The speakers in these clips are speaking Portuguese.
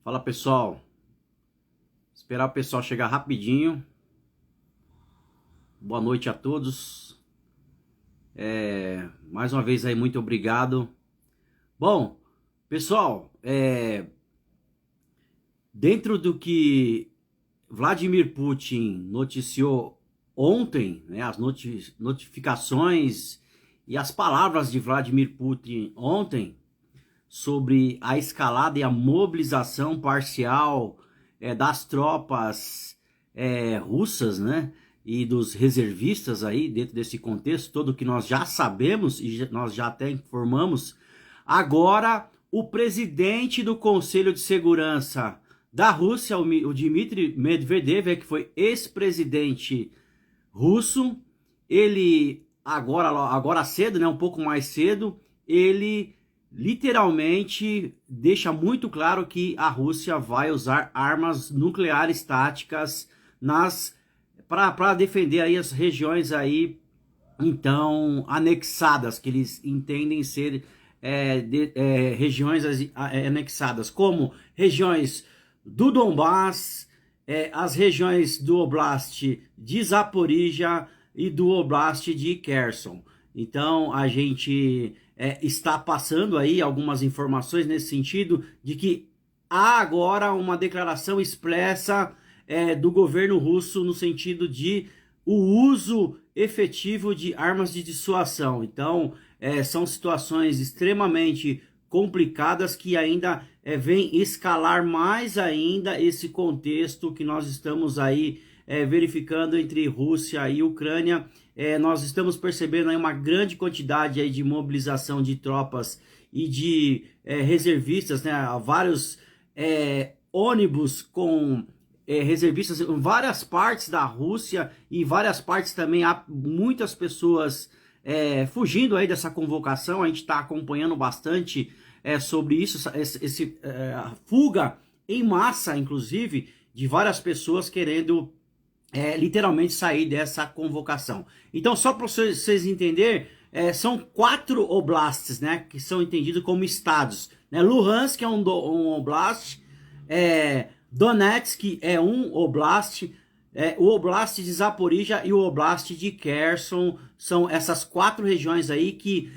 Fala pessoal, esperar o pessoal chegar rapidinho. Boa noite a todos. Mais uma vez aí, muito obrigado. Bom, pessoal, dentro do que Vladimir Putin noticiou ontem, né, as notificações e as palavras de Vladimir Putin ontem sobre a escalada e a mobilização parcial das tropas russas, né, e dos reservistas aí dentro desse contexto todo que nós já sabemos e nós já até informamos. Agora o presidente do Conselho de Segurança da Rússia, o Dmitry Medvedev, que foi ex-presidente russo, ele agora cedo, né, um pouco mais cedo, ele literalmente deixa muito claro que a Rússia vai usar armas nucleares táticas para defender aí as regiões aí então anexadas, que eles entendem ser regiões anexadas, como regiões do Donbass, as regiões do Oblast de Zaporizhia e do Oblast de Kherson. Então a gente está passando aí algumas informações nesse sentido de que há agora uma declaração expressa do governo russo no sentido de o uso efetivo de armas de dissuasão. Então são situações extremamente complicadas que ainda vem escalar mais ainda esse contexto que nós estamos aí verificando entre Rússia e Ucrânia. Nós estamos percebendo aí uma grande quantidade aí de mobilização de tropas e de reservistas, né? Vários ônibus com reservistas em várias partes da Rússia e várias partes também há muitas pessoas fugindo aí dessa convocação. A gente está acompanhando bastante sobre isso, a fuga em massa, inclusive, de várias pessoas querendo literalmente sair dessa convocação. Então, só para vocês entenderem, são 4 oblasts, né, que são entendidos como estados. Né? Luhansk é um oblast, Donetsk é um oblast, o Oblast de Zaporizhia e o Oblast de Kherson são essas 4 regiões aí que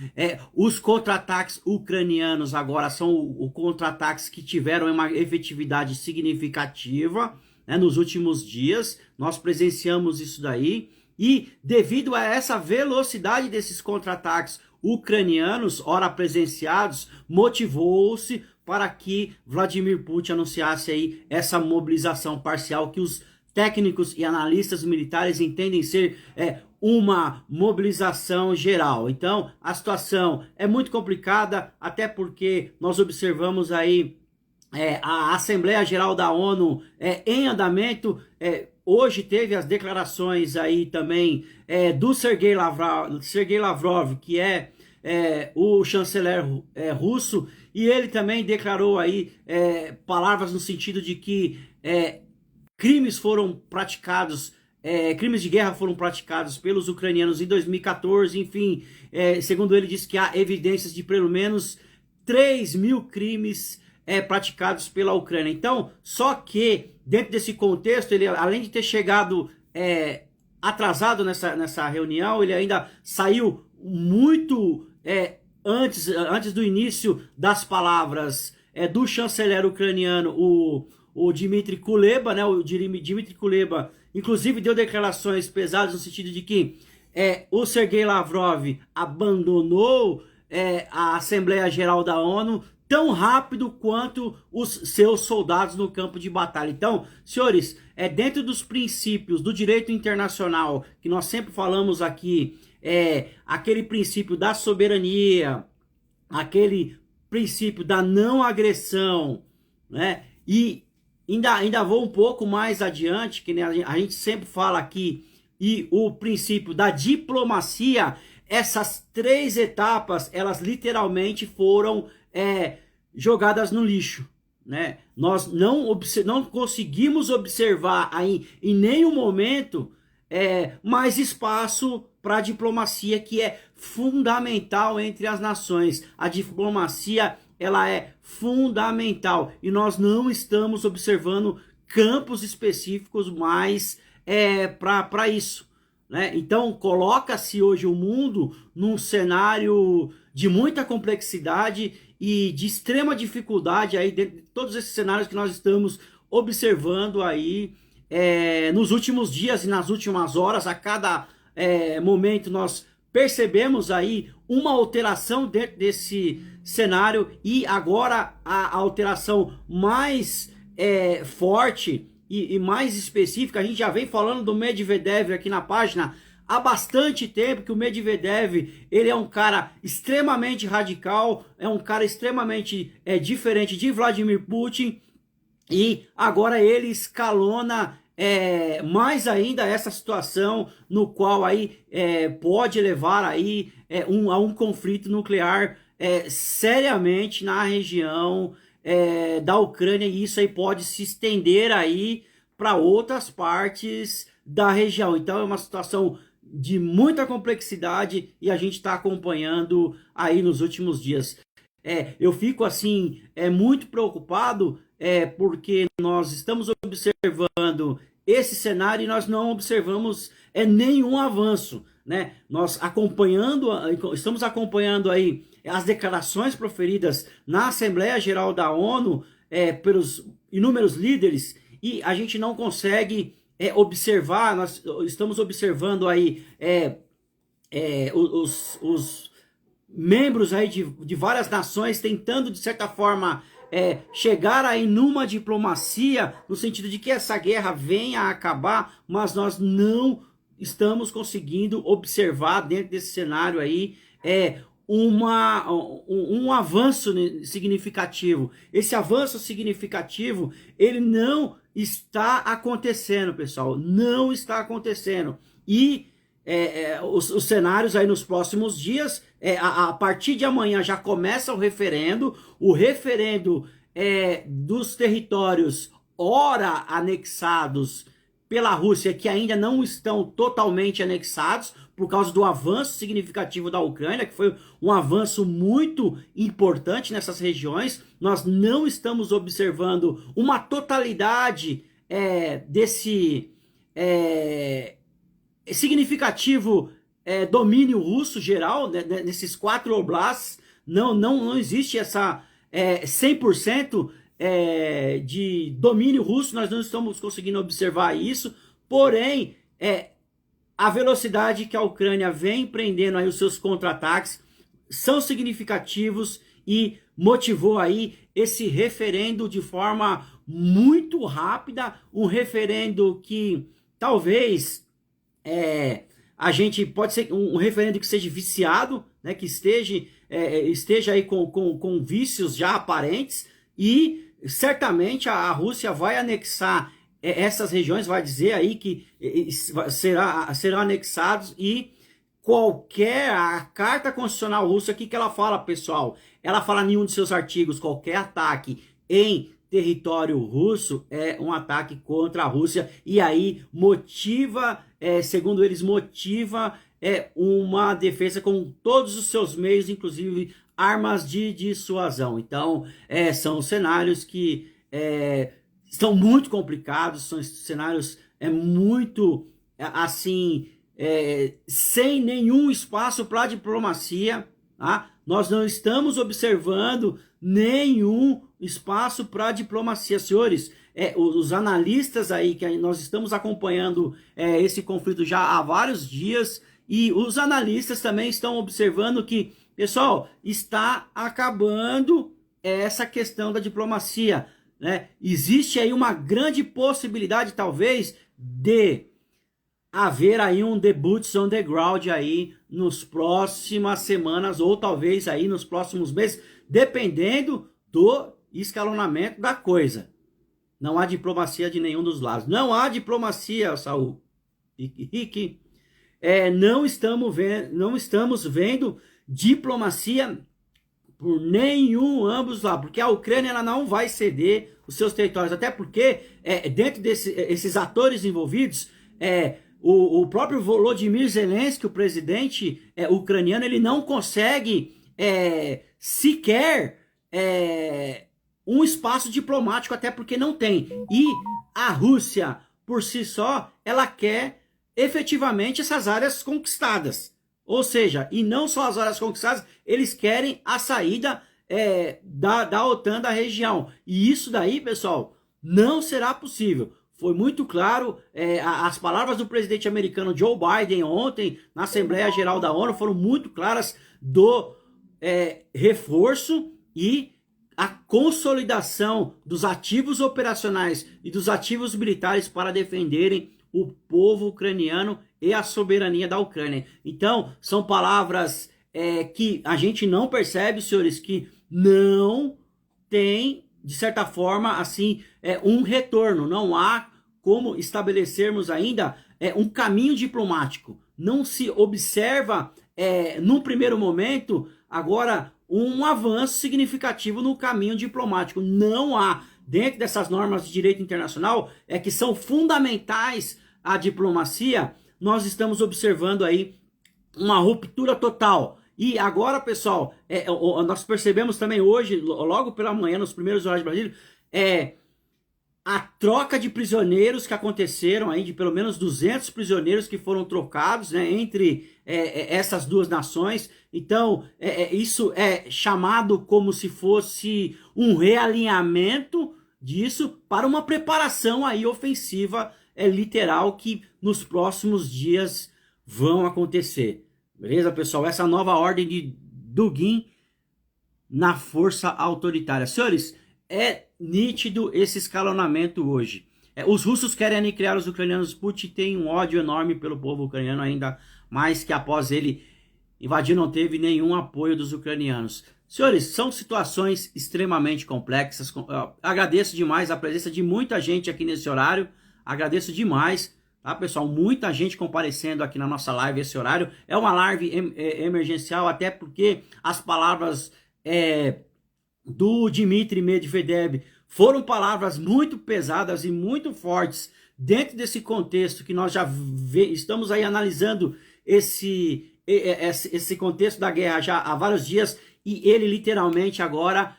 os contra-ataques ucranianos agora são os contra-ataques que tiveram uma efetividade significativa, né, nos últimos dias. Nós presenciamos isso daí e devido a essa velocidade desses contra-ataques ucranianos, ora presenciados, motivou-se para que Vladimir Putin anunciasse aí essa mobilização parcial que os técnicos e analistas militares entendem ser uma mobilização geral. Então, a situação é muito complicada, até porque nós observamos aí a Assembleia Geral da ONU em andamento. Hoje teve as declarações aí também do Sergei Lavrov, que o chanceler russo, e ele também declarou aí palavras no sentido de que crimes de guerra foram praticados pelos ucranianos em 2014, enfim, segundo ele disse que há evidências de pelo menos 3.000 crimes praticados pela Ucrânia. Então, só que dentro desse contexto, ele, além de ter chegado atrasado nessa reunião, ele ainda saiu muito antes do início das palavras do chanceler ucraniano, o Dmitry Kuleba, né? O Dmitry Kuleba, inclusive, deu declarações pesadas no sentido de que o Sergei Lavrov abandonou a Assembleia Geral da ONU tão rápido quanto os seus soldados no campo de batalha. Então, senhores, dentro dos princípios do direito internacional, que nós sempre falamos aqui, aquele princípio da soberania, aquele princípio da não agressão, né? E ainda vou um pouco mais adiante, que a gente sempre fala aqui, e o princípio da diplomacia. Essas 3 etapas, elas literalmente foram jogadas no lixo, né? Nós não conseguimos observar aí, em nenhum momento mais espaço para a diplomacia, que é fundamental entre as nações. A diplomacia ela é fundamental e nós não estamos observando campos específicos mais para isso, né? Então coloca-se hoje o mundo num cenário de muita complexidade e de extrema dificuldade aí dentro de todos esses cenários que nós estamos observando aí nos últimos dias e nas últimas horas. A cada momento nós percebemos aí uma alteração dentro desse cenário, e agora a alteração mais forte e mais específica, a gente já vem falando do Medvedev aqui na página há bastante tempo, que o Medvedev, ele é um cara extremamente radical, é um cara extremamente diferente de Vladimir Putin, e agora ele escalona mais ainda essa situação, no qual aí pode levar aí a um conflito nuclear seriamente na região da Ucrânia, e isso aí pode se estender aí para outras partes da região. Então é uma situação de muita complexidade e a gente está acompanhando aí nos últimos dias. Eu fico assim muito preocupado porque nós estamos observando esse cenário e nós não observamos nenhum avanço, né? Nós estamos acompanhando aí as declarações proferidas na Assembleia Geral da ONU pelos inúmeros líderes, e a gente não consegue observar. Nós estamos observando aí os membros aí de várias nações tentando, de certa forma, chegar aí numa diplomacia, no sentido de que essa guerra venha a acabar, mas nós não estamos conseguindo observar dentro desse cenário aí um avanço significativo. Esse avanço significativo, ele não está acontecendo, pessoal, não está acontecendo. E os cenários aí nos próximos dias, a partir de amanhã já começa o referendo dos territórios ora anexados pela Rússia, que ainda não estão totalmente anexados, por causa do avanço significativo da Ucrânia, que foi um avanço muito importante nessas regiões. Nós não estamos observando uma totalidade desse significativo domínio russo geral, né, nesses 4 oblasts. Não existe essa 100% de domínio russo, nós não estamos conseguindo observar isso, porém a velocidade que a Ucrânia vem empreendendo aí os seus contra-ataques são significativos e motivou aí esse referendo de forma muito rápida, um referendo que talvez a gente pode ser um referendo que seja viciado, né, que esteja aí com vícios já aparentes, e certamente a Rússia vai anexar essas regiões, vai dizer aí que serão anexados, e a Carta Constitucional Russa, o que ela fala, pessoal? Ela fala em um de seus artigos: qualquer ataque em território russo é um ataque contra a Rússia, e aí motiva, segundo eles, uma defesa com todos os seus meios, inclusive armas de dissuasão. Então, são cenários que são muito complicados, são cenários muito, assim, sem nenhum espaço para diplomacia, tá? Nós não estamos observando nenhum espaço para diplomacia, senhores. Os analistas aí, que nós estamos acompanhando esse conflito já há vários dias, e os analistas também estão observando que, pessoal, está acabando essa questão da diplomacia, né? Existe aí uma grande possibilidade, talvez, de haver aí um debut on the ground aí nos próximas semanas, ou talvez aí nos próximos meses, dependendo do escalonamento da coisa. Não há diplomacia de nenhum dos lados. Não há diplomacia, Saul. Rick. Não estamos vendo diplomacia por nenhum ambos lá, porque a Ucrânia ela não vai ceder os seus territórios, até porque dentro desses atores envolvidos, o próprio Volodymyr Zelensky, o presidente ucraniano, ele não consegue sequer um espaço diplomático, até porque não tem. E a Rússia, por si só, ela quer efetivamente essas áreas conquistadas. Ou seja, e não só as áreas conquistadas, eles querem a saída da OTAN da região. E isso daí, pessoal, não será possível. Foi muito claro, as palavras do presidente americano Joe Biden ontem na Assembleia Geral da ONU foram muito claras do reforço e a consolidação dos ativos operacionais e dos ativos militares para defenderem o povo ucraniano e a soberania da Ucrânia. Então, são palavras que a gente não percebe, senhores, que não tem, de certa forma, assim, um retorno. Não há como estabelecermos ainda um caminho diplomático. Não se observa, num primeiro momento, agora, um avanço significativo no caminho diplomático. Não há, dentro dessas normas de direito internacional, que são fundamentais à diplomacia, nós estamos observando aí uma ruptura total. E agora, pessoal, nós percebemos também hoje, logo pela manhã, nos primeiros horários de Brasília, a troca de prisioneiros que aconteceram aí, de pelo menos 200 prisioneiros que foram trocados, né, entre essas duas nações. Então, isso é chamado como se fosse um realinhamento disso para uma preparação aí ofensiva literal que nos próximos dias vão acontecer. Beleza, pessoal? Essa nova ordem de Dugin na força autoritária. Senhores, é nítido esse escalonamento hoje. Os russos querem aniquilar os ucranianos. Putin tem um ódio enorme pelo povo ucraniano, ainda mais que após ele invadir não teve nenhum apoio dos ucranianos. Senhores, são situações extremamente complexas. Agradeço demais a presença de muita gente aqui nesse horário. Agradeço demais, tá, pessoal? Muita gente comparecendo aqui na nossa live esse horário. É uma live emergencial, até porque as palavras do Dmitry Medvedev foram palavras muito pesadas e muito fortes dentro desse contexto que nós já estamos aí analisando esse contexto da guerra já há vários dias, e ele literalmente agora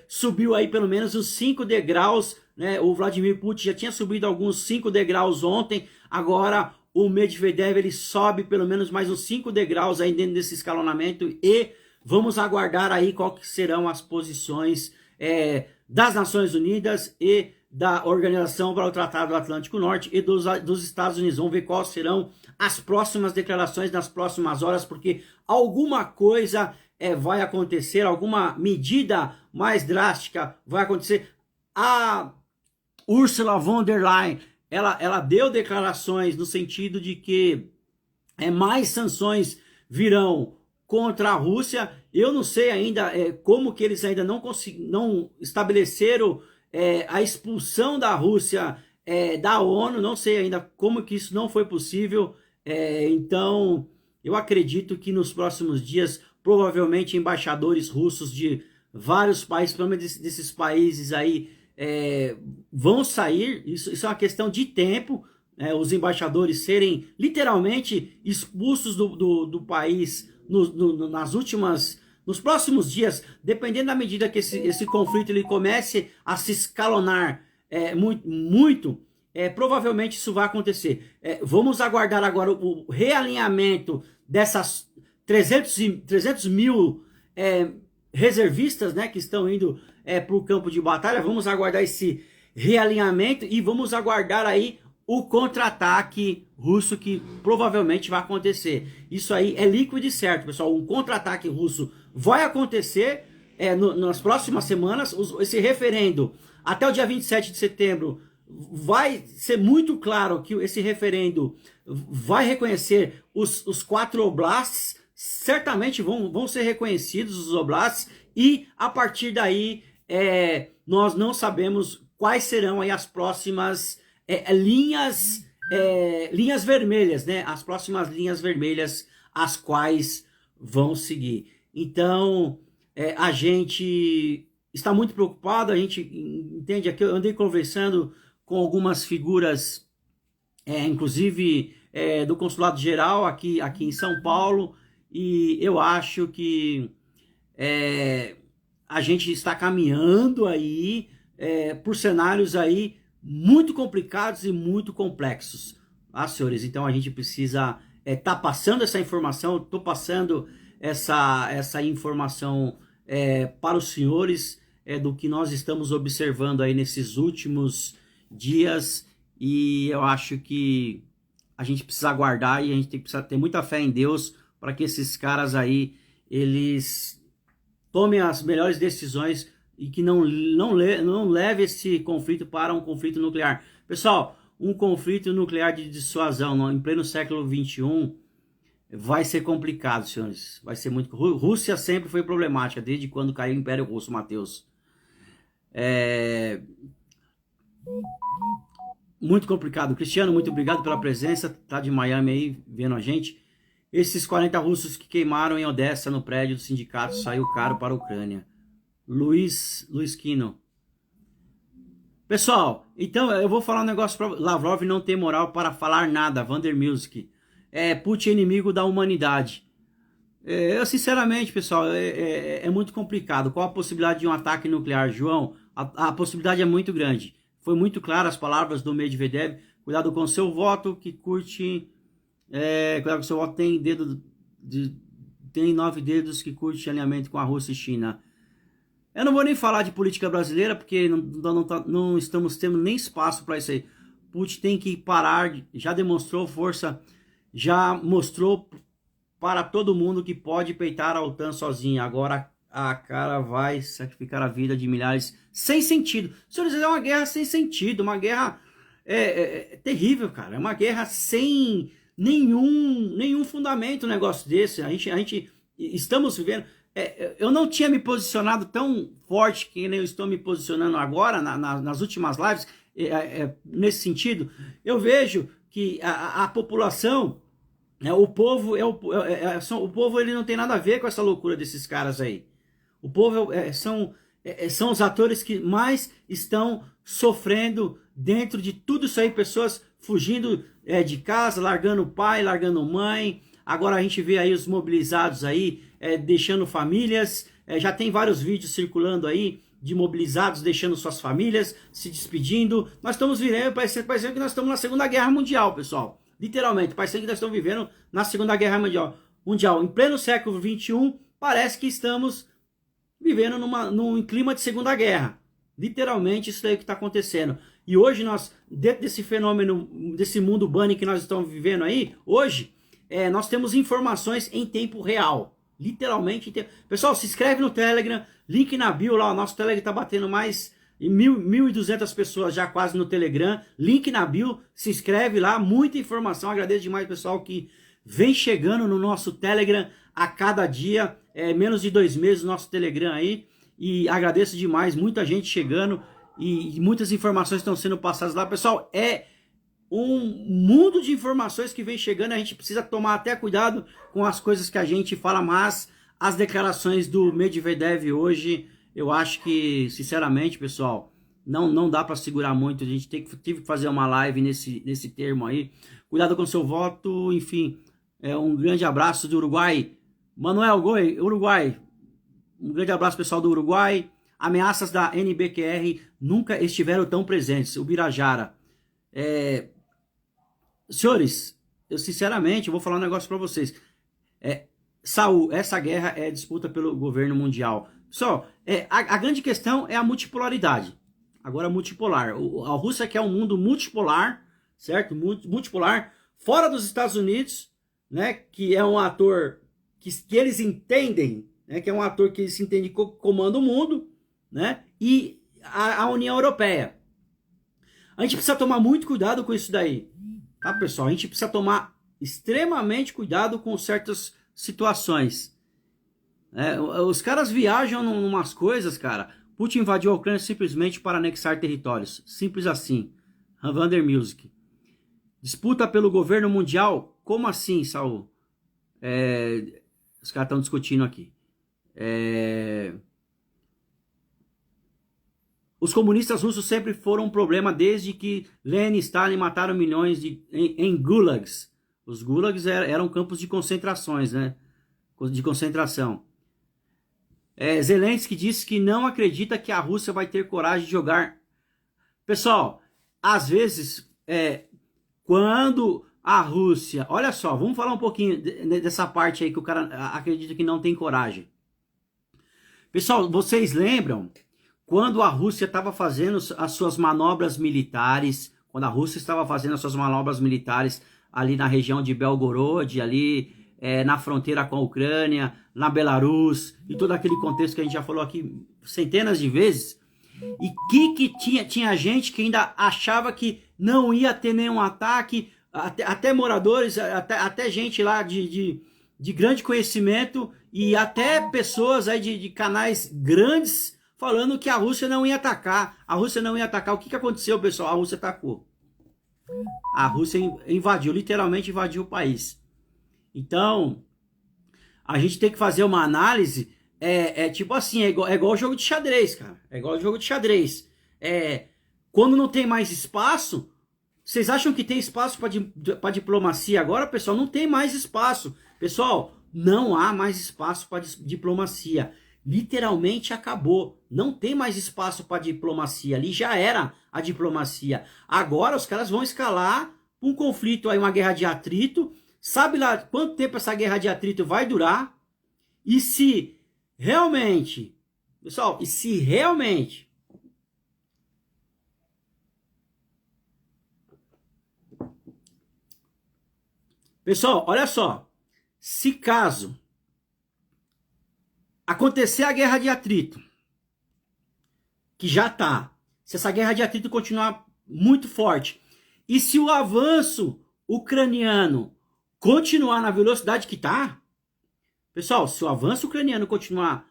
subiu aí pelo menos os 5 degraus, né? O Vladimir Putin já tinha subido alguns 5 degraus ontem, agora o Medvedev ele sobe pelo menos mais uns 5 degraus aí dentro desse escalonamento, e vamos aguardar aí qual que serão as posições das Nações Unidas e da Organização para o Tratado do Atlântico Norte e dos Estados Unidos. Vamos ver quais serão as próximas declarações nas próximas horas, porque alguma coisa vai acontecer, alguma medida mais drástica vai acontecer. A Ursula von der Leyen, ela deu declarações no sentido de que mais sanções virão contra a Rússia. Eu não sei ainda como que eles ainda não estabeleceram a expulsão da Rússia da ONU, não sei ainda como que isso não foi possível. Então, eu acredito que nos próximos dias, provavelmente embaixadores russos de vários países, pelo menos desses países aí, vão sair. Isso é uma questão de tempo, os embaixadores serem literalmente expulsos do país nos próximos dias, dependendo da medida que esse conflito ele comece a se escalonar muito, provavelmente isso vai acontecer. Vamos aguardar agora o realinhamento dessas 300 mil reservistas, né, que estão indo para o campo de batalha. Vamos aguardar esse realinhamento e vamos aguardar aí o contra-ataque russo que provavelmente vai acontecer. Isso aí é líquido e certo, pessoal. Um contra-ataque russo vai acontecer nas próximas semanas. Esse referendo, até o dia 27 de setembro, vai ser muito claro que esse referendo vai reconhecer os 4 oblasts. Certamente vão ser reconhecidos os oblasts, e a partir daí nós não sabemos quais serão aí as próximas linhas vermelhas, né? As próximas linhas vermelhas as quais vão seguir. Então, a gente está muito preocupado, a gente entende aqui. Eu andei conversando com algumas figuras, inclusive do Consulado Geral aqui em São Paulo, e eu acho que a gente está caminhando aí por cenários aí muito complicados e muito complexos, tá, senhores? Então a gente precisa tá passando essa informação, estou passando essa informação para os senhores do que nós estamos observando aí nesses últimos dias, e eu acho que a gente precisa aguardar e a gente precisa ter muita fé em Deus para que esses caras aí, eles tomem as melhores decisões e que não leve esse conflito para um conflito nuclear. Pessoal, um conflito nuclear de dissuasão em pleno século XXI vai ser complicado, senhores. Vai ser muito... Rússia sempre foi problemática, desde quando caiu o Império Russo, Matheus. Muito complicado. Cristiano, muito obrigado pela presença. Tá de Miami aí, vendo a gente. Esses 40 russos que queimaram em Odessa, no prédio do sindicato, saiu caro para a Ucrânia. Luiz Quino. Pessoal, então eu vou falar um negócio para Lavrov não ter moral para falar nada. Vander Music. Putin é inimigo da humanidade. Eu, sinceramente, pessoal, é muito complicado. Qual a possibilidade de um ataque nuclear, João? A possibilidade é muito grande. Foi muito claro as palavras do Medvedev. Cuidado com o seu voto, que curte... cuidado com o seu voto, tem 9 dedos que curte alinhamento com a Rússia e China. Eu não vou nem falar de política brasileira, porque não estamos tendo nem espaço para isso aí. Putin tem que parar, já demonstrou força, já mostrou para todo mundo que pode peitar a OTAN sozinha. Agora a cara vai sacrificar a vida de milhares sem sentido. Senhores, é uma guerra sem sentido, uma guerra terrível, cara. É uma guerra sem nenhum fundamento, um negócio desse. A gente estamos vivendo... eu não tinha me posicionado tão forte que nem eu estou me posicionando agora, nas últimas lives, nesse sentido. Eu vejo que a população, o povo, o povo ele não tem nada a ver com essa loucura desses caras aí. O povo são os atores que mais estão sofrendo dentro de tudo isso aí, pessoas fugindo de casa, largando pai, largando mãe. Agora a gente vê aí os mobilizados aí, deixando famílias, já tem vários vídeos circulando aí, de mobilizados deixando suas famílias, se despedindo. Nós estamos vivendo, parecendo que nós estamos na Segunda Guerra Mundial, pessoal. Literalmente, parecendo que nós estamos vivendo na Segunda Guerra Mundial. Em pleno século XXI, parece que estamos vivendo num clima de Segunda Guerra. Literalmente, isso é o que está acontecendo. E hoje nós, dentro desse fenômeno, desse mundo bunny que nós estamos vivendo aí, hoje, nós temos informações em tempo real. Literalmente. Pessoal, se inscreve no Telegram, link na bio lá, o nosso Telegram está batendo mais de 1.200 pessoas já quase no Telegram, link na bio, se inscreve lá, muita informação, agradeço demais pessoal que vem chegando no nosso Telegram a cada dia, menos de 2 meses o nosso Telegram aí, e agradeço demais, muita gente chegando e muitas informações estão sendo passadas lá, pessoal, um mundo de informações que vem chegando, a gente precisa tomar até cuidado com as coisas que a gente fala, mas as declarações do Medvedev hoje, eu acho que, sinceramente, pessoal, não dá para segurar muito, a gente teve que fazer uma live nesse termo aí, cuidado com o seu voto, enfim, um grande abraço do Uruguai, Manuel Goi, Uruguai, um grande abraço pessoal do Uruguai, ameaças da NBQR nunca estiveram tão presentes, o Birajara, senhores, eu sinceramente vou falar um negócio para vocês. Saul, essa guerra é disputa pelo governo mundial. Só, a grande questão é a multipolaridade. Agora, multipolar. A Rússia quer um mundo multipolar, certo? Multipolar, fora dos Estados Unidos, né? Que é um ator que eles entendem, né? Que é um ator que eles entendem que comanda o mundo, né? E a União Europeia. A gente precisa tomar muito cuidado com isso daí. Tá, pessoal? A gente precisa tomar extremamente cuidado com certas situações. Os caras viajam em umas coisas, cara. Putin invadiu a Ucrânia simplesmente para anexar territórios. Simples assim. Vander Music. Disputa pelo governo mundial? Como assim, Saul? Os caras estão discutindo aqui. Os comunistas russos sempre foram um problema desde que Lenin e Stalin mataram milhões em gulags. Os gulags eram campos de concentrações, né? De concentração. Zelensky disse que não acredita que a Rússia vai ter coragem de jogar. Pessoal, às vezes, quando a Rússia... Olha só, vamos falar um pouquinho dessa parte aí que o cara acredita que não tem coragem. Pessoal, vocês lembram quando a Rússia estava fazendo as suas manobras militares, quando a Rússia estava fazendo as suas manobras militares ali na região de Belgorod, ali na fronteira com a Ucrânia, na Belarus, e todo aquele contexto que a gente já falou aqui centenas de vezes, e que tinha gente que ainda achava que não ia ter nenhum ataque, até moradores, até gente lá de grande conhecimento, e até pessoas aí de canais grandes falando que a Rússia não ia atacar. A Rússia não ia atacar. O que aconteceu, pessoal? A Rússia atacou. A Rússia invadiu, literalmente invadiu o país. Então, a gente tem que fazer uma análise, tipo assim, é igual jogo de xadrez, cara. É igual jogo de xadrez. Quando não tem mais espaço, vocês acham que tem espaço para diplomacia agora, pessoal? Não tem mais espaço. Pessoal, não há mais espaço para diplomacia. Literalmente acabou. Não tem mais espaço para diplomacia. Ali já era a diplomacia. Agora os caras vão escalar um conflito aí, uma guerra de atrito. Sabe lá quanto tempo essa guerra de atrito vai durar? E se realmente, pessoal, pessoal, olha só, se caso acontecer a guerra de atrito, que já tá, se essa guerra de atrito continuar muito forte, e se o avanço ucraniano continuar na velocidade que tá, pessoal, se o avanço ucraniano continuar,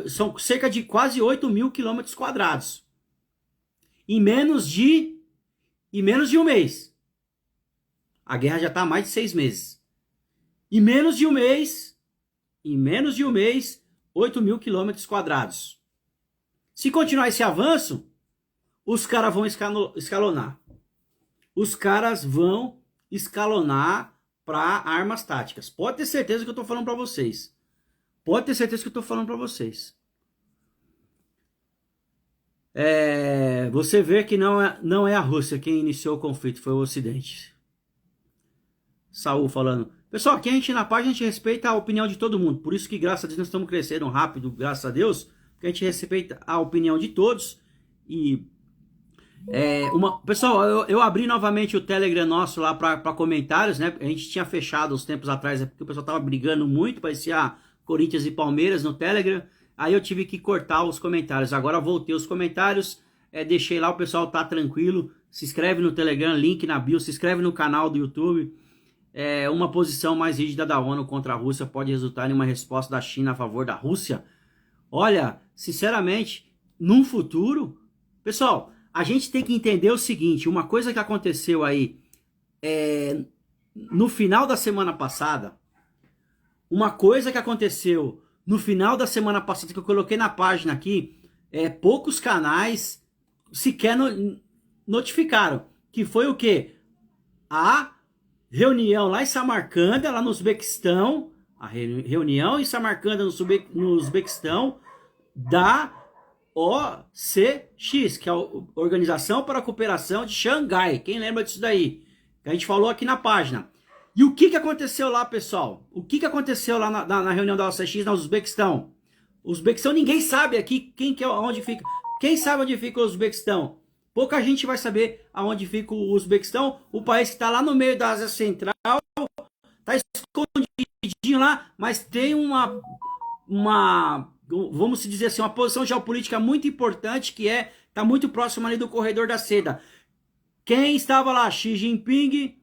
são cerca de quase 8 mil quilômetros quadrados, em menos de um mês. A guerra já está há mais de 6 meses. Em menos de um mês, 8 mil quilômetros quadrados. Se continuar esse avanço, os caras vão escalonar. Os caras vão escalonar para armas táticas. Pode ter certeza que eu estou falando para vocês. Você vê que não é a Rússia quem iniciou o conflito, foi o Ocidente. Saul falando. Pessoal, aqui a gente na página a gente respeita a opinião de todo mundo. Por isso que, graças a Deus, nós estamos crescendo rápido, graças a Deus. Porque a gente respeita a opinião de todos. E pessoal, eu abri novamente o Telegram nosso lá para comentários, né? A gente tinha fechado uns tempos atrás, porque o pessoal tava brigando muito, parecia Corinthians e Palmeiras no Telegram. Aí eu tive que cortar os comentários. Agora eu voltei os comentários, deixei lá, o pessoal tá tranquilo. Se inscreve no Telegram, link na bio, se inscreve no canal do YouTube. Uma posição mais rígida da ONU contra a Rússia pode resultar em uma resposta da China a favor da Rússia. Olha, sinceramente, num futuro, pessoal, a gente tem que entender o seguinte, uma coisa que aconteceu aí no final da semana passada, que eu coloquei na página aqui, poucos canais sequer notificaram, que foi o quê? A reunião lá em Samarcanda, lá no Uzbequistão, a reunião em Samarcanda, no Uzbequistão, da OCX, que é a Organização para a Cooperação de Xangai. Quem lembra disso daí? Que a gente falou aqui na página. E o que aconteceu lá, pessoal? O que aconteceu lá na reunião da OCX, no Uzbequistão? O Uzbequistão, ninguém sabe aqui onde fica. Quem sabe onde fica o Uzbequistão? Pouca gente vai saber aonde fica o Uzbequistão, o país que está lá no meio da Ásia Central, está escondidinho lá, mas tem vamos dizer assim, uma posição geopolítica muito importante, que está muito próximo ali do corredor da seda. Quem estava lá? Xi Jinping,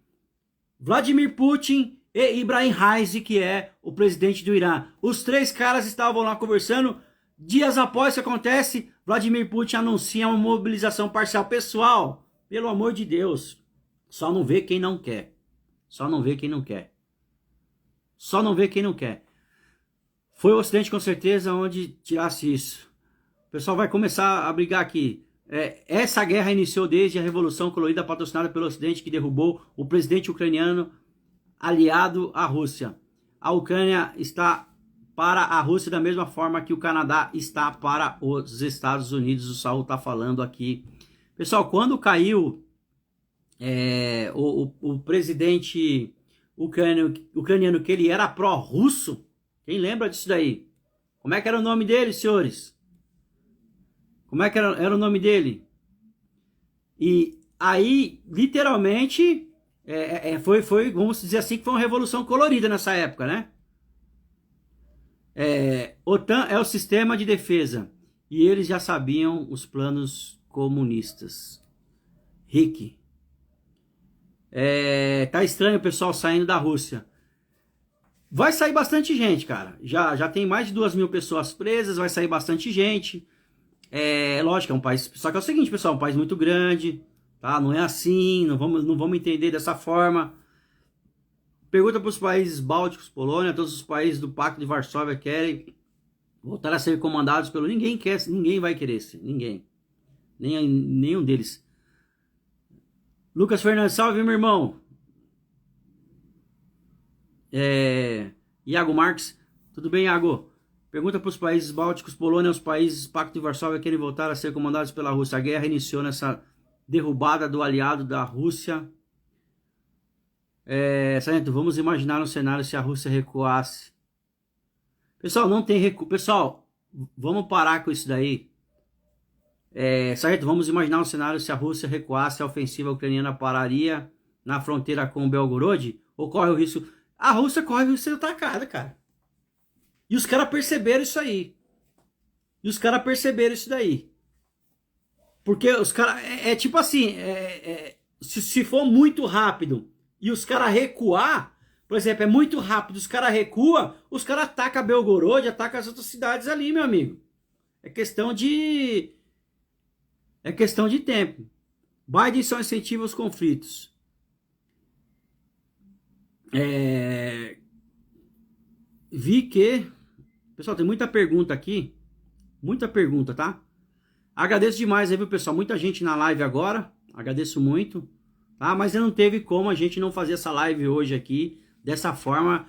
Vladimir Putin e Ibrahim Raisi, que é o presidente do Irã. Os três caras estavam lá conversando. Dias após isso acontece, Vladimir Putin anuncia uma mobilização parcial. Pessoal, pelo amor de Deus, só não vê quem não quer. Foi o Ocidente, com certeza, onde tirasse isso. O pessoal vai começar a brigar aqui. Essa guerra iniciou desde a Revolução Colorida, patrocinada pelo Ocidente, que derrubou o presidente ucraniano aliado à Rússia. A Ucrânia está para a Rússia da mesma forma que o Canadá está para os Estados Unidos. O Saul está falando aqui. Pessoal, quando caiu o presidente ucraniano, que ele era pró-russo, quem lembra disso daí? Como é que era o nome dele, senhores? Como é que era o nome dele? E aí, literalmente, vamos dizer assim, que foi uma revolução colorida nessa época, né? OTAN é o sistema de defesa. E eles já sabiam os planos comunistas. Rick. Tá estranho o pessoal saindo da Rússia. Vai sair bastante gente, cara. Já tem mais de 2.000 pessoas presas, vai sair bastante gente. Lógico, é um país... Só que é o seguinte, pessoal, é um país muito grande, tá? Não é assim, não vamos entender dessa forma. Pergunta para os países bálticos, Polônia, todos os países do Pacto de Varsóvia querem voltar a ser comandados pelo... Ninguém vai querer, ninguém. Nenhum deles. Lucas Fernandes, salve, meu irmão. Iago Marques, tudo bem, Iago? Pergunta para os países bálticos, Polônia, os países do Pacto de Varsóvia querem voltar a ser comandados pela Rússia. A guerra iniciou nessa derrubada do aliado da Rússia. Sargento, vamos imaginar um cenário se a Rússia recuasse. Pessoal, não tem recuo. Pessoal, vamos parar com isso daí. Sargento, vamos imaginar um cenário se a Rússia recuasse, a ofensiva ucraniana pararia na fronteira com Belgorod? Ou corre o risco... A Rússia corre o risco de ser atacada, cara. E os caras perceberam isso aí. Porque os caras... tipo assim, se for muito rápido e os caras recuar, por exemplo, é muito rápido, os caras recuam, os caras atacam Belgorod, atacam as outras cidades ali, meu amigo. É questão de tempo. Biden só incentiva os conflitos. Vi que... Pessoal, tem muita pergunta aqui. Muita pergunta, tá? Agradeço demais aí, viu, pessoal? Muita gente na live agora. Agradeço muito. Tá? Mas não teve como a gente não fazer essa live hoje aqui. Dessa forma,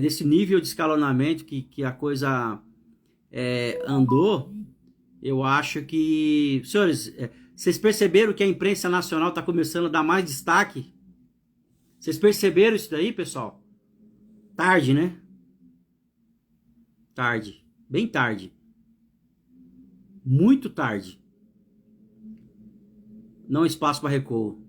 desse nível de escalonamento que a coisa andou. Eu acho que... Senhores, vocês perceberam que a imprensa nacional está começando a dar mais destaque? Vocês perceberam isso daí, pessoal? Tarde, né? Tarde. Bem tarde. Muito tarde. Não há espaço para recuo.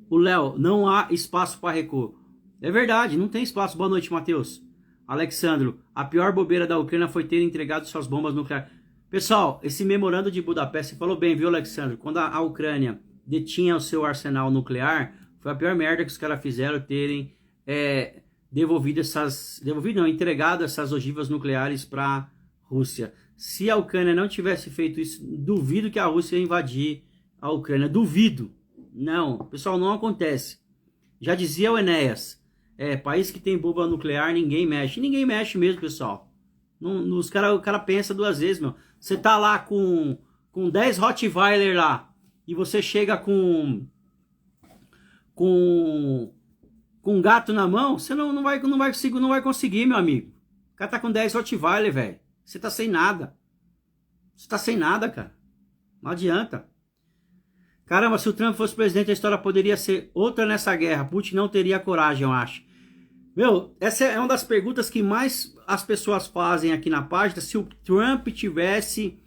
O Léo, não há espaço para recuo. É verdade, não tem espaço. Boa noite, Matheus. Alexandro, a pior bobeira da Ucrânia foi ter entregado suas bombas nucleares. Pessoal, esse memorando de Budapeste, você falou bem, viu, Alexandre? Quando a Ucrânia detinha o seu arsenal nuclear, foi a pior merda que os caras fizeram terem entregado essas ogivas nucleares para a Rússia. Se a Ucrânia não tivesse feito isso, duvido que a Rússia ia invadir a Ucrânia. Duvido. Não, pessoal, não acontece. Já dizia o Enéas, país que tem bomba nuclear, ninguém mexe. Ninguém mexe mesmo, pessoal. O cara pensa duas vezes, meu. Você tá lá com 10 Rottweiler lá, e você chega com um gato na mão, você não vai conseguir, meu amigo. O cara tá com 10 Rottweiler, velho. Você tá sem nada. Você tá sem nada, cara. Não adianta. Caramba, se o Trump fosse presidente, a história poderia ser outra nessa guerra. Putin não teria coragem, eu acho. Meu, essa é uma das perguntas que mais as pessoas fazem aqui na página. Se o Trump tivesse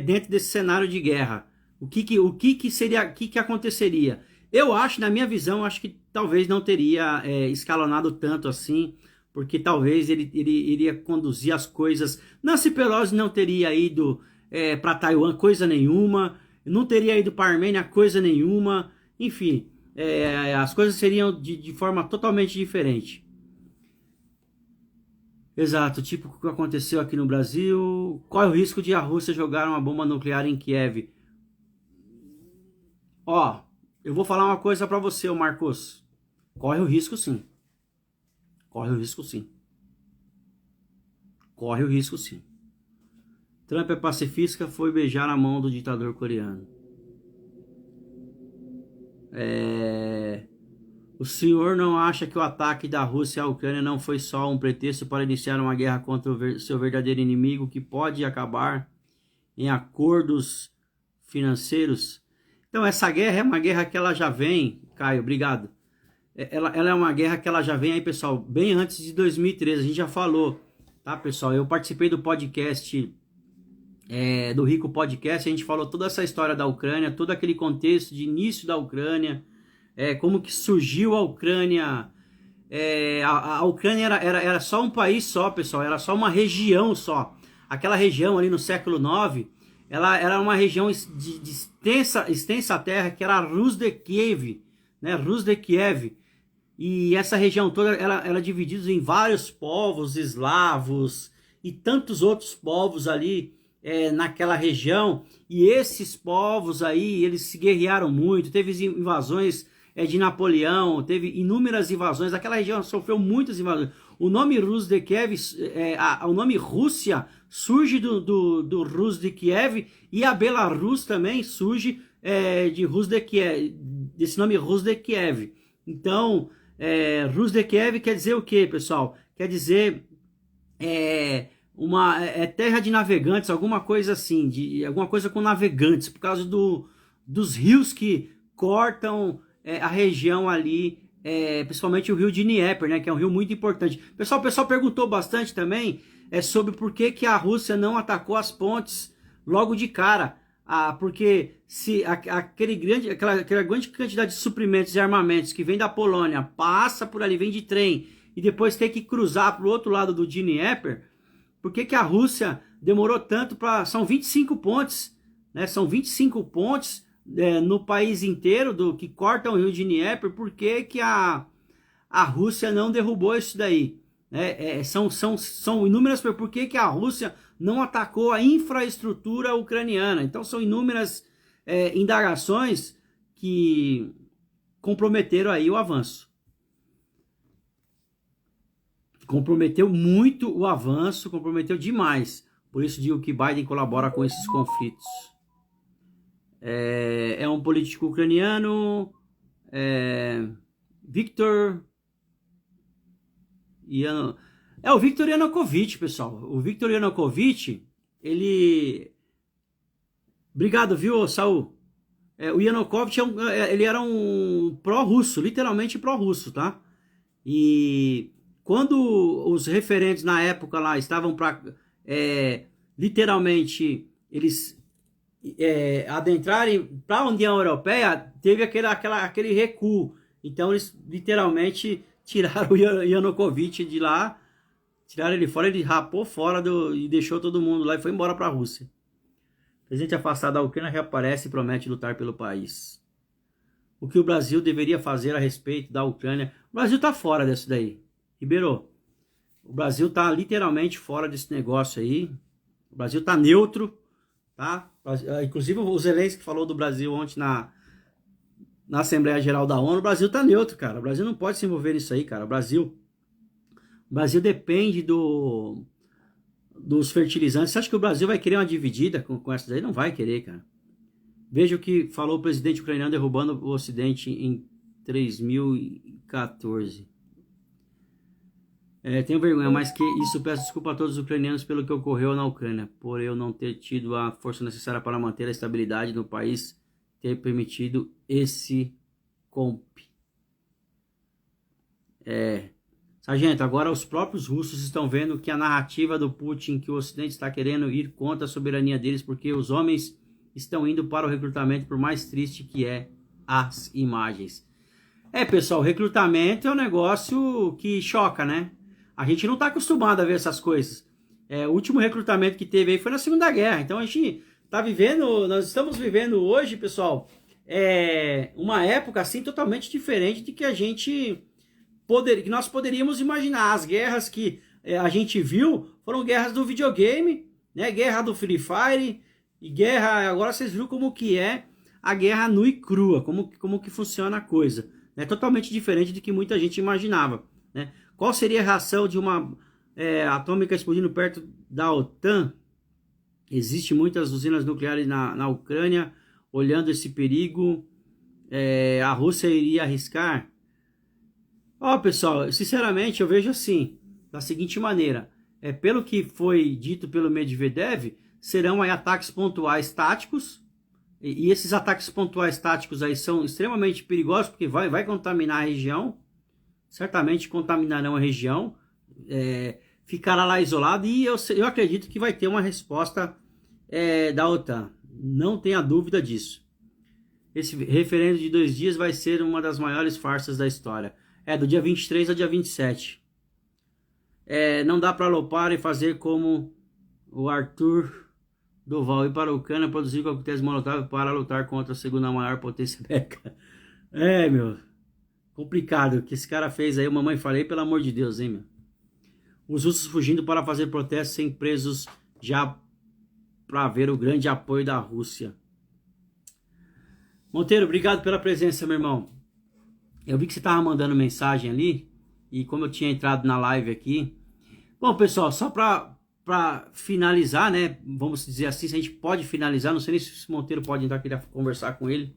dentro desse cenário de guerra, o que seria, o que aconteceria? Eu acho, na minha visão, acho que talvez não teria escalonado tanto assim, porque talvez ele iria conduzir as coisas. Nancy Pelosi não teria ido para Taiwan, coisa nenhuma. Não teria ido para a Armênia, coisa nenhuma. Enfim, as coisas seriam de forma totalmente diferente. Exato, tipo o que aconteceu aqui no Brasil. Qual é o risco de a Rússia jogar uma bomba nuclear em Kiev? Ó, eu vou falar uma coisa para você, Marcos. Corre o risco, sim. Corre o risco, sim. Corre o risco, sim. Trump é pacifista, foi beijar a mão do ditador coreano. O senhor não acha que o ataque da Rússia à Ucrânia não foi só um pretexto para iniciar uma guerra contra o seu verdadeiro inimigo, que pode acabar em acordos financeiros? Então, essa guerra é uma guerra que ela já vem, Caio, obrigado. Ela é uma guerra que ela já vem aí, pessoal, bem antes de 2013, a gente já falou, tá, pessoal? Eu participei do podcast, do Rico Podcast, a gente falou toda essa história da Ucrânia, todo aquele contexto de início da Ucrânia, como que surgiu a Ucrânia. A Ucrânia era só um país só, pessoal, era só uma região só. Aquela região ali no século IX, ela era uma região de extensa terra, que era a Rus de Kiev, né? Rus de Kiev. E essa região toda ela era dividida em vários povos eslavos e tantos outros povos ali naquela região. E esses povos aí, eles se guerrearam muito, teve invasões de Napoleão, teve inúmeras invasões, aquela região sofreu muitas invasões. O nome Rus de Kiev, o nome Rússia surge do Rus de Kiev, e a Belarus também surge de Rus de Kiev, desse nome Rus de Kiev. Então, Rus de Kiev quer dizer o que, pessoal? Quer dizer uma terra de navegantes, alguma coisa assim, alguma coisa com navegantes, por causa dos rios que cortam a região ali, principalmente o rio de Dnieper, né, que é um rio muito importante. O pessoal perguntou bastante também sobre por que a Rússia não atacou as pontes logo de cara. Porque se aquela grande quantidade de suprimentos e armamentos que vem da Polônia, passa por ali, vem de trem, e depois tem que cruzar para o outro lado do Dnieper, por que a Rússia demorou tanto para... São 25 pontes, né? São 25 pontes no país inteiro que cortam o rio de Dnieper. Por que a Rússia não derrubou isso daí? São inúmeras... Por que a Rússia não atacou a infraestrutura ucraniana? Então são inúmeras indagações que comprometeram aí o avanço. Comprometeu muito o avanço, comprometeu demais. Por isso digo que Biden colabora com esses conflitos. É um político ucraniano, Viktor o Viktor Yanukovych, pessoal. O Viktor Yanukovych, ele... Obrigado, viu, Saul? O Yanukovych, ele era um pró-russo, literalmente pró-russo, tá? E quando os referentes na época lá estavam para... literalmente, eles adentrarem para a União Europeia, teve aquele recuo. Então, eles literalmente tiraram o Yanukovych de lá, tiraram ele fora, ele rapou fora e deixou todo mundo lá e foi embora para a Rússia. O presidente afastado da Ucrânia reaparece e promete lutar pelo país. O que o Brasil deveria fazer a respeito da Ucrânia? O Brasil está fora disso daí. Ribeiro, o Brasil está literalmente fora desse negócio aí. O Brasil está neutro, tá? Inclusive o Zelensky falou do Brasil ontem na Assembleia Geral da ONU. O Brasil está neutro, cara. O Brasil não pode se envolver nisso aí, cara. O Brasil depende dos fertilizantes. Você acha que o Brasil vai querer uma dividida com essas aí? Não vai querer, cara. Veja o que falou o presidente ucraniano derrubando o Ocidente em 2014. Tenho vergonha, mas que isso, peço desculpa a todos os ucranianos pelo que ocorreu na Ucrânia, por eu não ter tido a força necessária para manter a estabilidade no país, ter permitido esse golpe. Sargento, agora os próprios russos estão vendo que a narrativa do Putin, que o Ocidente está querendo ir contra a soberania deles, porque os homens estão indo para o recrutamento, por mais triste que as imagens. Pessoal, o recrutamento é um negócio que choca, né? A gente não está acostumado a ver essas coisas. O último recrutamento que teve aí foi na Segunda Guerra. Então a gente nós estamos vivendo hoje, pessoal, uma época assim totalmente diferente de que que nós poderíamos imaginar. As guerras que a gente viu foram guerras do videogame, né? Guerra do Free Fire e guerra. Agora vocês viram como que é a guerra nua e crua, como que funciona a coisa. É totalmente diferente do que muita gente imaginava, né? Qual seria a reação de uma atômica explodindo perto da OTAN? Existem muitas usinas nucleares na Ucrânia. Olhando esse perigo, a Rússia iria arriscar? Ó, pessoal, sinceramente eu vejo assim, da seguinte maneira, pelo que foi dito pelo Medvedev, serão aí ataques pontuais táticos, e esses ataques pontuais táticos aí são extremamente perigosos, porque vai contaminar a região, certamente contaminarão a região, ficará lá isolado, e eu acredito que vai ter uma resposta da OTAN, não tenha dúvida disso. Esse referendo de 2 dias vai ser uma das maiores farsas da história. Do dia 23 ao dia 27. Não dá para alopar e fazer como o Arthur Duval, ir para a Ucrânia produzir coquetéis Molotov para lutar contra a segunda maior potência bélica. Meu, complicado o que esse cara fez aí. Mamãe, falei, pelo amor de Deus, hein, meu. Os russos fugindo para fazer protestos sem presos já para ver o grande apoio da Rússia. Monteiro, obrigado pela presença, meu irmão. Eu vi que você estava mandando mensagem ali, e como eu tinha entrado na live aqui... Bom, pessoal, só para finalizar, né, vamos dizer assim, se a gente pode finalizar, não sei nem se o Monteiro pode entrar, queria conversar com ele.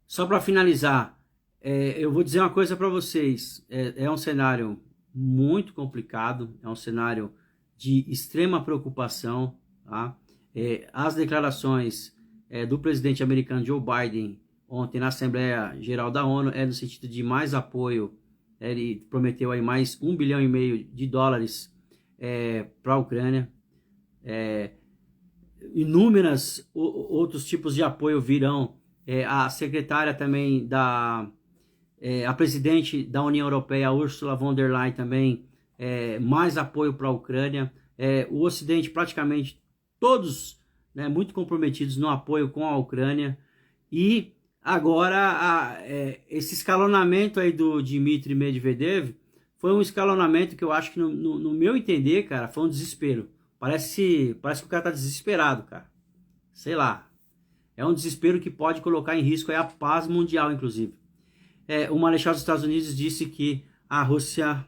Só para finalizar, eu vou dizer uma coisa para vocês, é um cenário muito complicado, é um cenário de extrema preocupação, tá? As declarações do presidente americano Joe Biden ontem na Assembleia Geral da ONU no sentido de mais apoio. Ele prometeu aí mais 1,5 bilhão de dólares para a Ucrânia. Inúmeras outros tipos de apoio virão. A secretária também a presidente da União Europeia, Ursula von der Leyen, também mais apoio para a Ucrânia. O Ocidente, praticamente todos, né, muito comprometidos no apoio com a Ucrânia. E agora, esse escalonamento aí do Dmitry Medvedev foi um escalonamento que eu acho que, no meu entender, cara, foi um desespero. Parece que o cara tá desesperado, cara. Sei lá. É um desespero que pode colocar em risco aí a paz mundial, inclusive. O Marechal dos Estados Unidos disse que a Rússia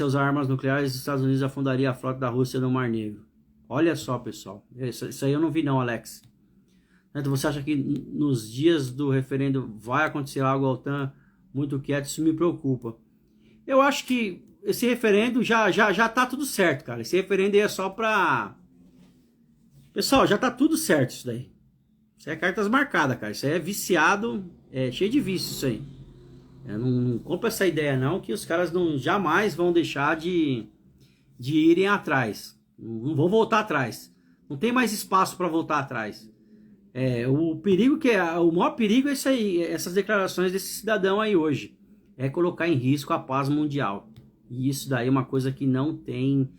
usar armas nucleares, os Estados Unidos afundaria a frota da Rússia no Mar Negro. Olha só, pessoal. Isso aí eu não vi não, Alex. Então você acha que nos dias do referendo vai acontecer algo, a OTAN muito quieto? Isso me preocupa. Eu acho que esse referendo já tá tudo certo, cara. Esse referendo aí é só pra... Pessoal, já tá tudo certo isso daí. Isso é cartas marcadas, cara. Isso aí é viciado, cheio de vício isso aí. Eu não compro essa ideia não, que os caras jamais vão deixar de irem atrás. Não vão voltar atrás. Não tem mais espaço para voltar atrás. O maior perigo é isso aí, essas declarações desse cidadão aí hoje. É colocar em risco a paz mundial. E isso daí é uma coisa que não tem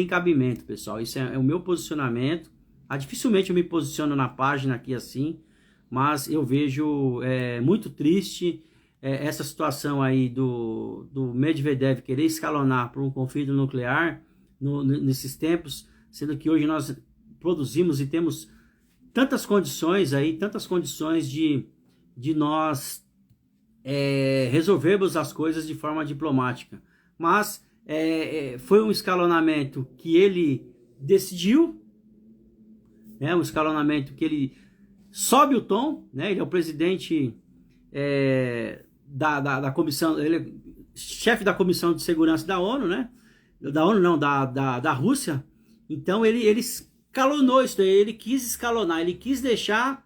cabimento, pessoal. Isso é o meu posicionamento. Dificilmente eu me posiciono na página aqui assim, mas eu vejo muito triste essa situação aí do Medvedev querer escalonar para um conflito nuclear nesses tempos, sendo que hoje nós produzimos e temos tantas condições de nós resolvermos as coisas de forma diplomática. Mas foi um escalonamento que ele decidiu, né, um escalonamento que ele sobe o tom, né, ele é o presidente da comissão, ele é chefe da Comissão de Segurança da ONU, né? Da ONU não, da Rússia. Então ele escalonou isso daí, ele quis escalonar, ele quis deixar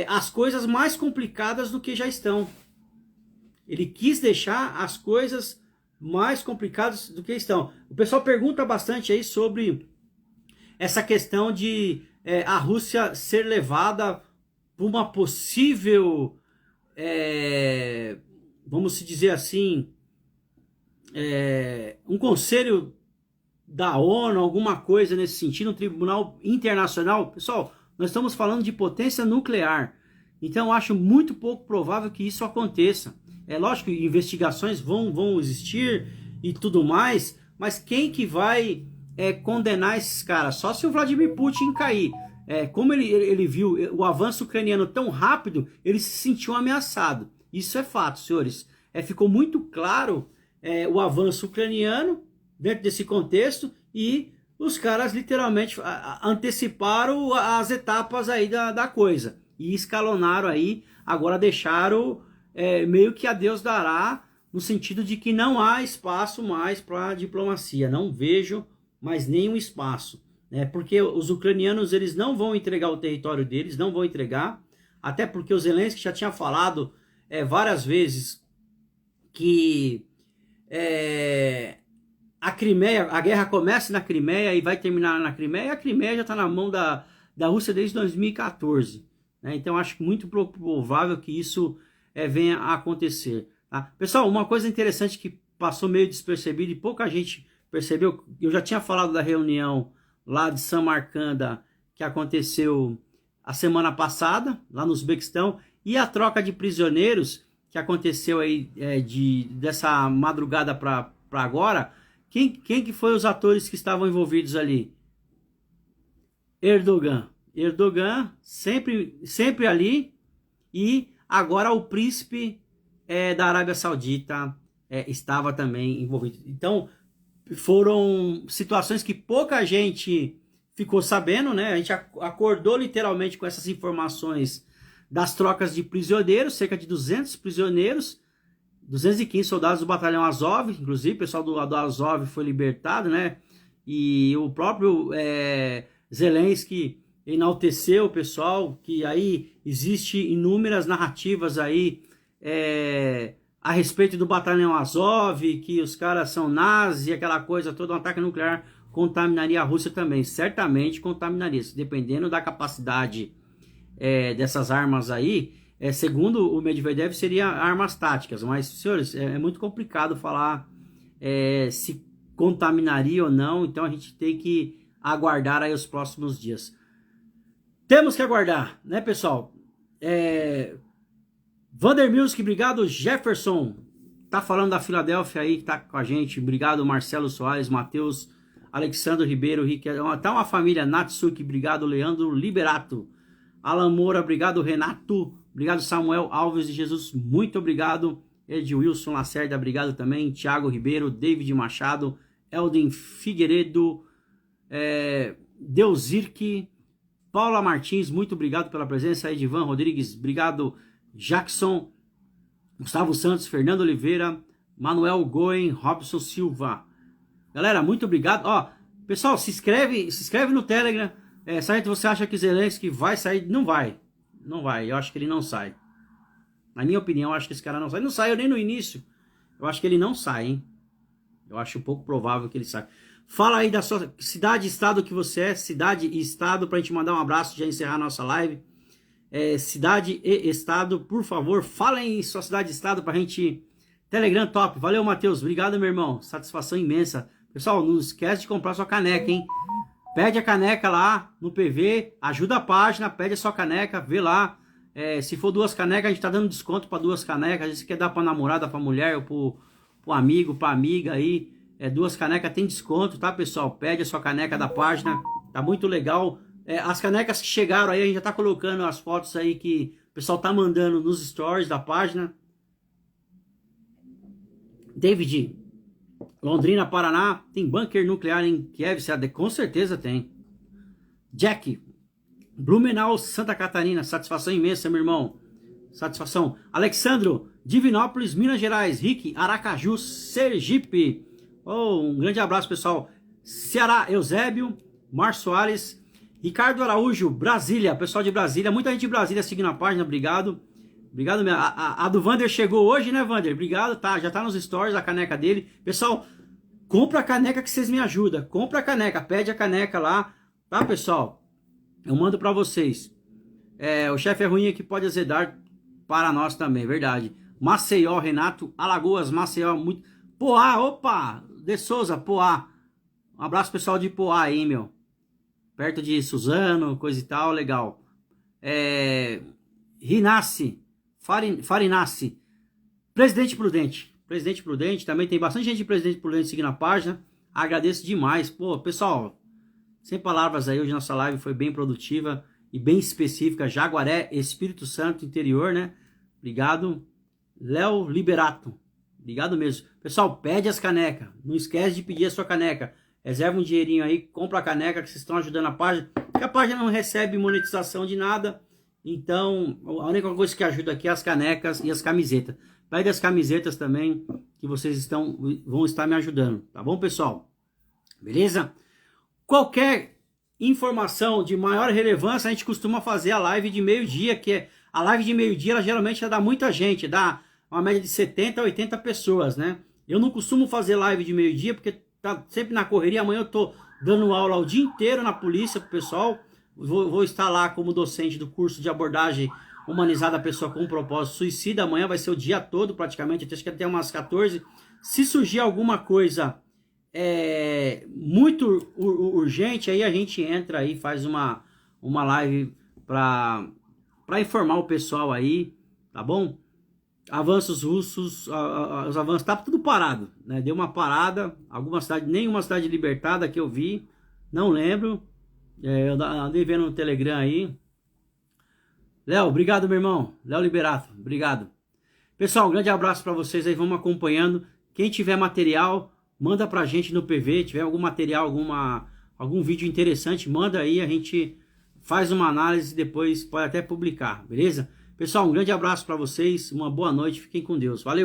as coisas mais complicadas do que já estão. Ele quis deixar as coisas mais complicadas do que estão. O pessoal pergunta bastante aí sobre essa questão de a Rússia ser levada por uma possível, vamos se dizer assim, um conselho da ONU, alguma coisa nesse sentido, um tribunal internacional. Pessoal, nós estamos falando de potência nuclear, então eu acho muito pouco provável que isso aconteça. É lógico que investigações vão existir e tudo mais, mas quem que vai condenar esses caras? Só se o Vladimir Putin cair. Como ele viu o avanço ucraniano tão rápido, ele se sentiu ameaçado. Isso é fato, senhores. Ficou muito claro o avanço ucraniano dentro desse contexto, e os caras literalmente anteciparam as etapas aí da coisa e escalonaram aí, agora deixaram meio que a Deus dará, no sentido de que não há espaço mais para diplomacia. Não vejo mais nenhum espaço, né? Porque os ucranianos, eles não vão entregar o território deles, não vão entregar, até porque o Zelensky já tinha falado várias vezes que a Crimeia, a guerra começa na Crimeia e vai terminar na Crimeia, e a Crimeia já está na mão da Rússia desde 2014. Né? Então, acho muito provável que isso venha a acontecer. Tá? Pessoal, uma coisa interessante que passou meio despercebido e pouca gente percebeu, eu já tinha falado da reunião lá de Samarcanda, que aconteceu a semana passada, lá no Uzbequistão, e a troca de prisioneiros, que aconteceu aí dessa madrugada para agora. Quem que foi os atores que estavam envolvidos ali? Erdogan sempre ali, e agora o príncipe da Arábia Saudita estava também envolvido. Então, foram situações que pouca gente ficou sabendo, né? A gente acordou literalmente com essas informações das trocas de prisioneiros, cerca de 200 prisioneiros, 215 soldados do batalhão Azov, inclusive o pessoal do Azov foi libertado, né? E o próprio Zelensky enalteceu o pessoal, que aí existe inúmeras narrativas aí a respeito do batalhão Azov, que os caras são nazis, aquela coisa toda, um ataque nuclear contaminaria a Rússia também, certamente contaminaria, dependendo da capacidade dessas armas aí. Segundo o Medvedev, seriam armas táticas, mas, senhores, é muito complicado falar se contaminaria ou não, então a gente tem que aguardar aí os próximos dias. Temos que aguardar, né, pessoal? Vandermilsk, obrigado. Jefferson, tá falando da Filadélfia aí, que tá com a gente. Obrigado, Marcelo Soares, Matheus, Alexandre Ribeiro, tá uma família. Natsuki, obrigado. Leandro Liberato, Alan Moura, obrigado. Renato, obrigado. Samuel Alves de Jesus, muito obrigado. Edwilson Lacerda, obrigado também. Thiago Ribeiro, David Machado, Elden Figueiredo, Deusirque, Paula Martins, muito obrigado pela presença. Edivan Rodrigues, obrigado. Jackson, Gustavo Santos, Fernando Oliveira, Manuel Goen, Robson Silva. Galera, muito obrigado. Ó, pessoal, se inscreve no Telegram. Sargento, você acha que Zelensky vai sair? Não vai. Não vai. Eu acho que ele não sai. Na minha opinião, eu acho que esse cara não sai. Não saiu nem no início. Eu acho que ele não sai, hein? Eu acho pouco provável que ele saia. Fala aí da sua cidade e estado que você é. Cidade e estado, pra gente mandar um abraço e já encerrar a nossa live. Cidade e estado, por favor, falem em sua cidade e estado pra gente. Telegram top. Valeu, Matheus. Obrigado, meu irmão. Satisfação imensa. Pessoal, não esquece de comprar sua caneca, hein? Pede a caneca lá no PV, ajuda a página, pede a sua caneca, vê lá. Se for 2 canecas, a gente tá dando desconto para 2 canecas. Às vezes quer dar pra namorada, pra mulher, ou pro amigo, pra amiga aí. 2 canecas tem desconto, tá, pessoal? Pede a sua caneca da página, tá muito legal. As canecas que chegaram aí, a gente já tá colocando as fotos aí que o pessoal tá mandando nos stories da página. David, Londrina, Paraná, tem bunker nuclear em Kiev? Com certeza tem. Jack, Blumenau, Santa Catarina, satisfação imensa, meu irmão. Satisfação. Alexandro, Divinópolis, Minas Gerais. Rick, Aracaju, Sergipe. Um grande abraço, pessoal. Ceará, Eusébio, Mar Soares, Ricardo Araújo, Brasília, pessoal de Brasília, muita gente de Brasília seguindo a página, obrigado. Obrigado mesmo. A do Vander chegou hoje, né, Vander? Obrigado, tá? Já tá nos stories a caneca dele. Pessoal, compra a caneca que vocês me ajudam. Compra a caneca, pede a caneca lá, tá, pessoal? Eu mando pra vocês. O chefe é ruim aqui, pode azedar para nós também, verdade. Maceió, Renato, Alagoas, Maceió, muito... Poá, opa! De Souza, Poá. Um abraço, pessoal de Poá aí, meu. Perto de Suzano, coisa e tal, legal. Rinassi, Farinassi, Presidente Prudente, também tem bastante gente de Presidente Prudente seguindo a página, agradeço demais, pô, pessoal, sem palavras aí, hoje nossa live foi bem produtiva e bem específica, Jaguaré, Espírito Santo, interior, né, obrigado, Léo Liberato, obrigado mesmo, pessoal, pede as canecas, não esquece de pedir a sua caneca, reserva um dinheirinho aí, compra a caneca que vocês estão ajudando a página, porque a página não recebe monetização de nada, Então, a única coisa que ajuda aqui é as canecas e as camisetas. Pede as camisetas também, que vocês vão estar me ajudando, tá bom, pessoal? Beleza? Qualquer informação de maior relevância, a gente costuma fazer a live de meio-dia, que é a live de meio-dia, ela geralmente dá muita gente, dá uma média de 70 a 80 pessoas, né? Eu não costumo fazer live de meio-dia, porque tá sempre na correria. Amanhã eu tô dando aula o dia inteiro na polícia pro pessoal. Vou estar lá como docente do curso de abordagem humanizada à pessoa com propósito suicida. Amanhã vai ser o dia todo, praticamente, acho que até umas 14. Se surgir alguma coisa muito urgente, aí a gente entra aí, faz uma live para informar o pessoal aí, tá bom? Avanços russos, os avanços, tá tudo parado, né? Deu uma parada, nenhuma cidade libertada que eu vi, não lembro. Eu andei vendo no Telegram aí. Léo, obrigado, meu irmão. Léo Liberato, obrigado. Pessoal, um grande abraço para vocês aí, vamos acompanhando. Quem tiver material, manda pra gente no PV, tiver algum material, algum vídeo interessante, manda aí, a gente faz uma análise e depois pode até publicar, beleza? Pessoal, um grande abraço para vocês, uma boa noite, fiquem com Deus, valeu!